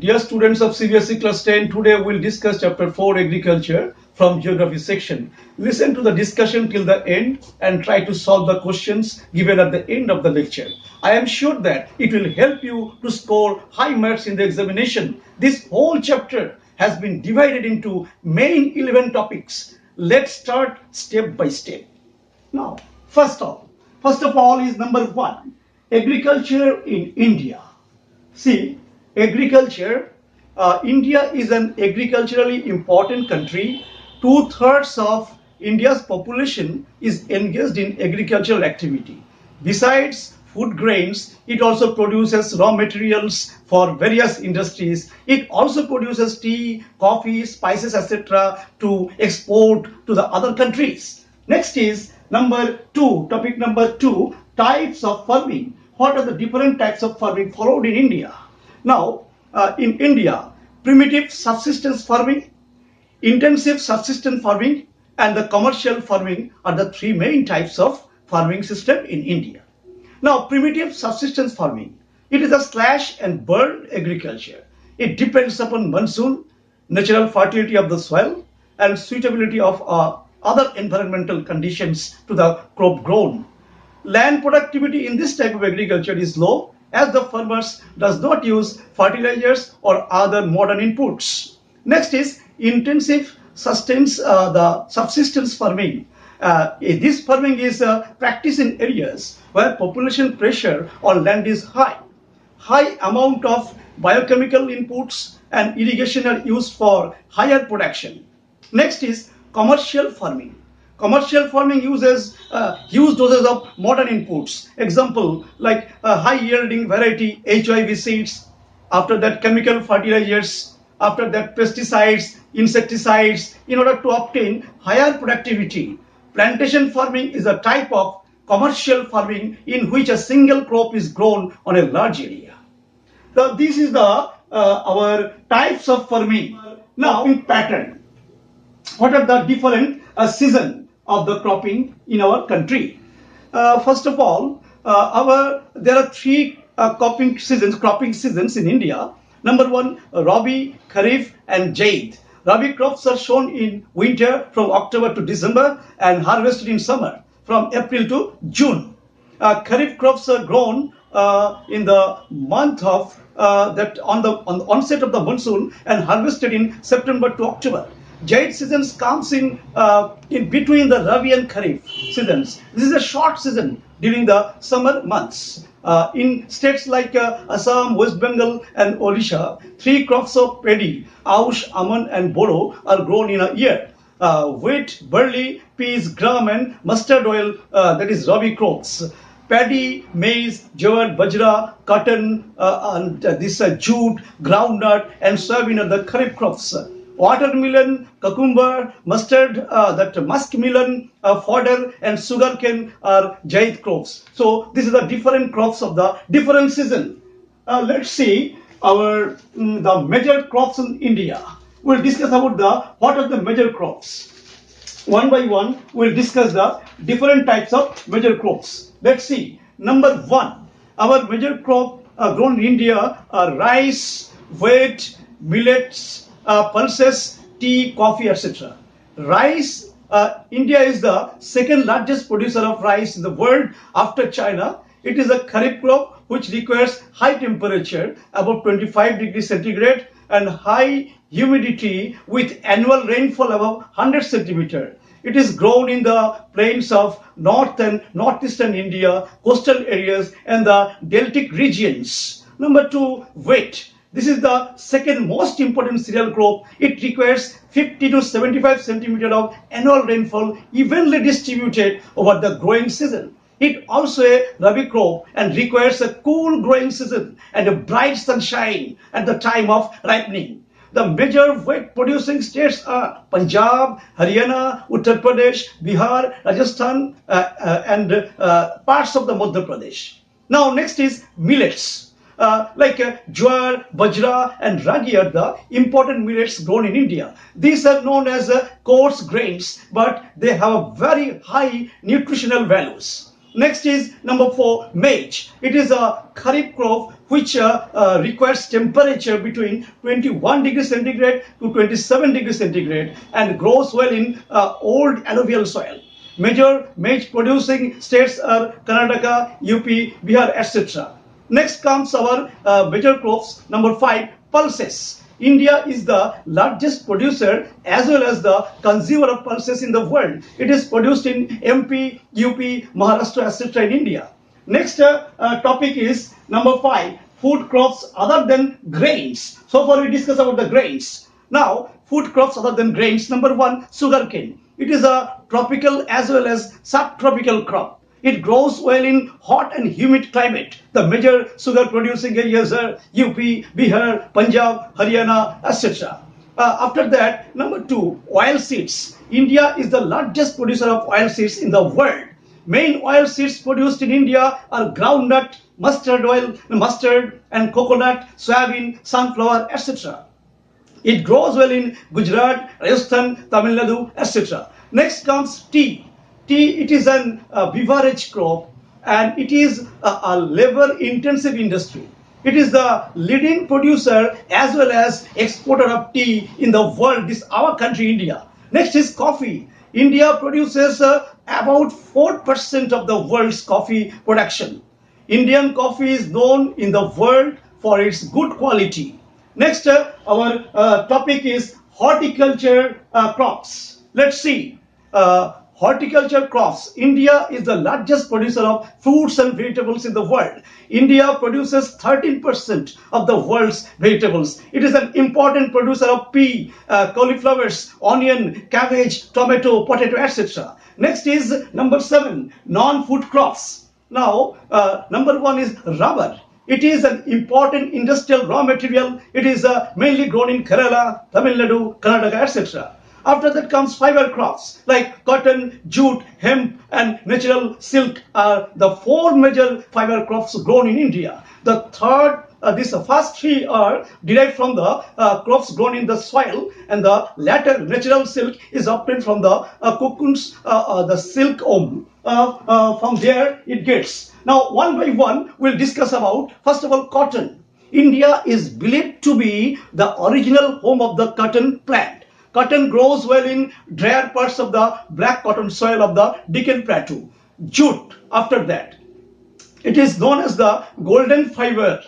Dear students of CBSE Class 10, today we'll discuss Chapter 4 Agriculture from Geography section. Listen to the discussion till the end and try to solve the questions given at the end of the lecture. I am sure that it will help you to score high marks in the examination. This whole chapter has been divided into main 11 topics. Let's start step by step. Now, first of all is number 1, agriculture in India. See, agriculture, India is an agriculturally important country. 2/3 of India's population is engaged in agricultural activity. Besides food grains, it also produces raw materials for various industries. It also produces tea, coffee, spices, etc. to export to the other countries. Next is topic number 2, types of farming. What are the different types of farming followed in India? Now, in India, primitive subsistence farming, intensive subsistence farming, and the commercial farming are the 3 main types of farming system in India. Now, primitive subsistence farming, it is a slash and burn agriculture. It depends upon monsoon, natural fertility of the soil, and suitability of other environmental conditions to the crop grown. Land productivity in this type of agriculture is low, as the farmers does not use fertilizers or other modern inputs. Next is intensive subsistence farming. This farming is practiced in areas where population pressure on land is high. High amount of biochemical inputs and irrigation are used for higher production. Next is commercial farming. Commercial farming uses huge doses of modern inputs. Example like high yielding variety HIV seeds, after that chemical fertilizers, after that pesticides, insecticides, in order to obtain higher productivity. Plantation farming is a type of commercial farming in which a single crop is grown on a large area. So this is our types of farming. Now, in pattern, what are the different seasons of the cropping in our country? First of all, there are 3 cropping seasons in India. Number 1, Rabi, Kharif, and Zaid. Rabi crops are sown in winter from October to December and harvested in summer from April to June. Kharif crops are grown in the month of on the onset of the monsoon and harvested in September to October. Zaid seasons comes in between the Rabi and Kharif seasons. This is a short season during the summer months. In states like Assam, West Bengal, and Odisha, 3 crops of paddy, Aush, Aman, and Boro are grown in a year. Wheat, barley, peas, gram, and mustard oil, that is Rabi crops. Paddy, maize, jowar, bajra, cotton, and jute, groundnut, and soybean are the Kharif crops. Watermelon, cucumber, mustard, muskmelon, fodder, and sugarcane are Zaid crops. So this is the different crops of the different season. Let's see the major crops in India. We'll discuss about what are the major crops. One by one, we'll discuss the different types of major crops. Let's see. Number 1, our major crop grown in India are rice, wheat, millets, pulses, tea, coffee, etc. Rice, India is the second largest producer of rice in the world after China. It is a Kharif crop which requires high temperature, about 25 degrees centigrade, and high humidity with annual rainfall above 100 centimeter. It is grown in the plains of north and northeastern India, coastal areas, and the deltic regions. Number 2, wheat. This is the second most important cereal crop. It requires 50 to 75 centimeters of annual rainfall evenly distributed over the growing season. It also a Rabi crop and requires a cool growing season and a bright sunshine at the time of ripening. The major wheat producing states are Punjab, Haryana, Uttar Pradesh, Bihar, Rajasthan, and parts of the Madhya Pradesh. Now next is millets. Like jowar, bajra, and ragi are the important millets grown in India. These are known as coarse grains, but they have very high nutritional values. Next is number 4, maize. It is a kharif crop which requires temperature between 21 degrees centigrade to 27 degrees centigrade and grows well in old alluvial soil. Major maize producing states are Karnataka, UP, Bihar, etc. Next comes our major crops. Number 5, pulses. India is the largest producer as well as the consumer of pulses in the world. It is produced in MP, UP, Maharashtra, etc. in India. Next topic is number 5, food crops other than grains. So far we discussed about the grains. Now, food crops other than grains. Number 1, sugarcane. It is a tropical as well as subtropical crop. It grows well in hot and humid climate. The major sugar producing areas are UP, Bihar, Punjab, Haryana, etc. After that, number 2, oil seeds. India is the largest producer of oil seeds in the world. Main oil seeds produced in India are groundnut, mustard oil, mustard and coconut, soybean, sunflower, etc. It grows well in Gujarat, Rajasthan, Tamil Nadu, etc. Next comes tea. Tea, it is an beverage crop and it is a labor intensive industry. It is the leading producer as well as exporter of tea in the world. This is our country, India. Next is coffee. India produces about 4% of the world's coffee production. Indian coffee is known in the world for its good quality. Next, our topic is horticulture crops. Let's see. Horticulture crops. India is the largest producer of fruits and vegetables in the world. India produces 13% of the world's vegetables. It is an important producer of pea, cauliflowers, onion, cabbage, tomato, potato, etc. Next is number 7, non-food crops. Now, number 1 is rubber. It is an important industrial raw material. It is mainly grown in Kerala, Tamil Nadu, Karnataka, etc. After that comes fiber crops like cotton, jute, hemp and natural silk are the 4 major fiber crops grown in India. The these first 3 are derived from the crops grown in the soil and the latter natural silk is obtained from the cocoons, the silkworm. From there it gets. Now one by one we'll discuss about first of all cotton. India is believed to be the original home of the cotton plant. Cotton grows well in drier parts of the black cotton soil of the Deccan Plateau. Jute, after that, it is known as the golden fiber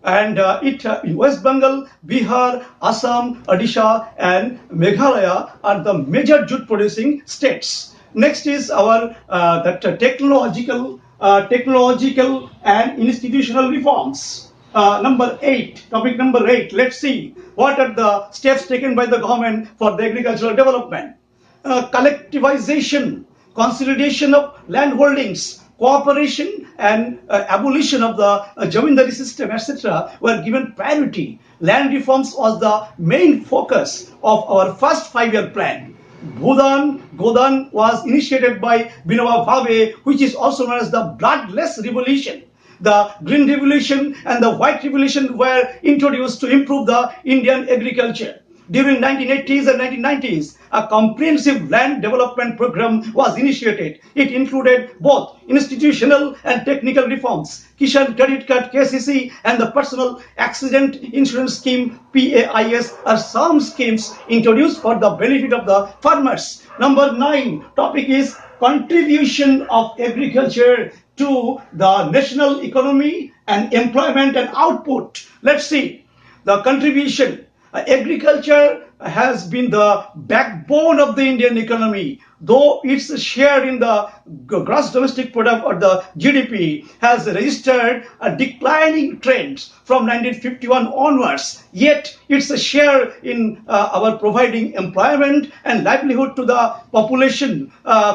and in West Bengal, Bihar, Assam, Odisha and Meghalaya are the major jute producing states. Next is our technological and institutional reforms. Number 8, topic number 8, let's see what are the steps taken by the government for the agricultural development. Collectivization, consolidation of land holdings, cooperation and abolition of the Jamindari system, etc. were given priority. Land reforms was the main focus of our first 5-year plan. Godan was initiated by Vinoba Bhave, which is also known as the bloodless revolution. The Green Revolution and the White Revolution were introduced to improve the Indian agriculture. During 1980s and 1990s, a comprehensive land development program was initiated. It included both institutional and technical reforms. Kishan Credit Card KCC and the Personal Accident Insurance Scheme PAIS are some schemes introduced for the benefit of the farmers. Number 9 topic is contribution of agriculture to the national economy and employment and output. Let's see the contribution. Agriculture has been the backbone of the Indian economy, though its share in the gross domestic product or the GDP has registered a declining trend from 1951 onwards. Yet its share in our providing employment and livelihood to the population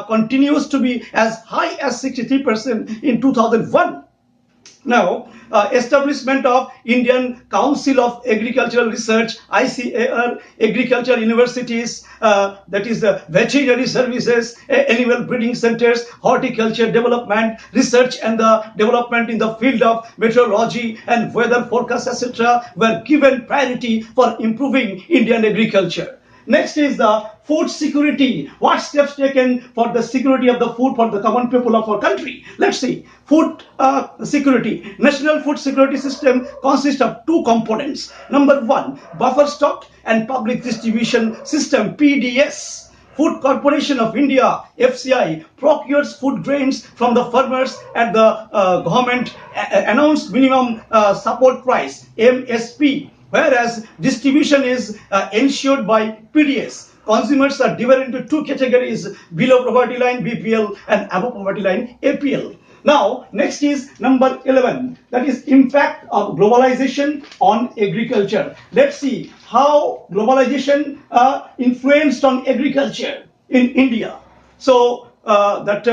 continues to be as high as 63% in 2001. Now, establishment of Indian Council of Agricultural Research, ICAR, agriculture universities, that is the veterinary services, animal breeding centers, horticulture development, research and the development in the field of meteorology and weather forecast, etc. were given priority for improving Indian agriculture. Next is the food security. What steps taken for the security of the food for the common people of our country? Let's see. Food security. National food security system consists of two components. Number one, buffer stock and public distribution system, PDS. Food Corporation of India (FCI) procures food grains from the farmers at the government announced minimum support price (MSP), whereas distribution is ensured by PDS. Consumers are divided into two categories: below poverty line (BPL) and above poverty line (APL). Now, next is number 11, that is impact of globalization on agriculture. Let's see how globalization influenced on agriculture in India. So, under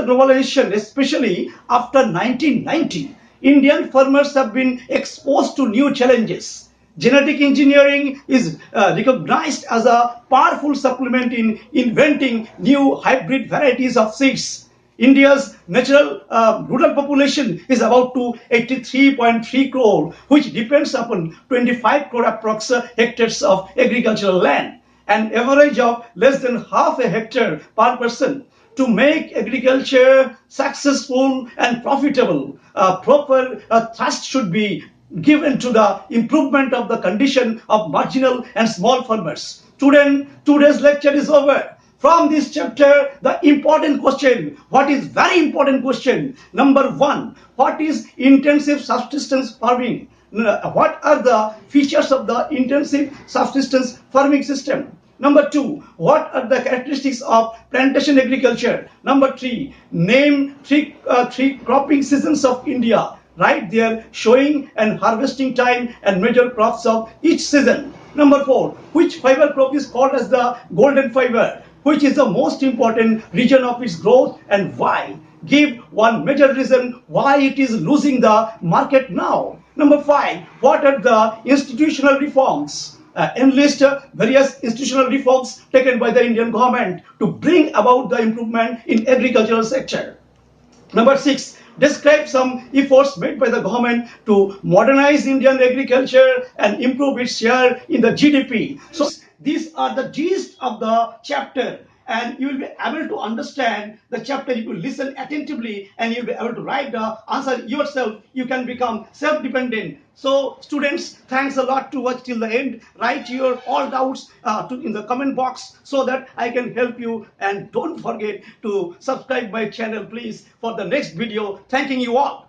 globalization, especially after 1990, Indian farmers have been exposed to new challenges. Genetic engineering is recognized as a powerful supplement in inventing new hybrid varieties of seeds. India's natural rural population is about to 83.3 crore, which depends upon 25 crore approx hectares of agricultural land, an average of less than half a hectare per person. To make agriculture successful and profitable, proper thrust should be given to the improvement of the condition of marginal and small farmers. Today's lecture is over. From this chapter, the important question, what is very important question? Number one, what is intensive subsistence farming? What are the features of the intensive subsistence farming system? Number two, what are the characteristics of plantation agriculture? Number three, name three cropping seasons of India. Right there, showing and harvesting time and major crops of each season. Number four, which fiber crop is called as the golden fiber? Which is the most important region of its growth and why? Give one major reason why it is losing the market now. Number five, what are the institutional reforms? Enlist various institutional reforms taken by the Indian government to bring about the improvement in agricultural sector. Number six, describe some efforts made by the government to modernize Indian agriculture and improve its share in the GDP. So these are the gist of the chapter, and you will be able to understand the chapter if you listen attentively, and you'll be able to write the answer yourself. You can become self-dependent. So students, thanks a lot to watch till the end. Write your all doubts in the comment box so that I can help you, and don't forget to subscribe my channel please for the next video. Thanking you all.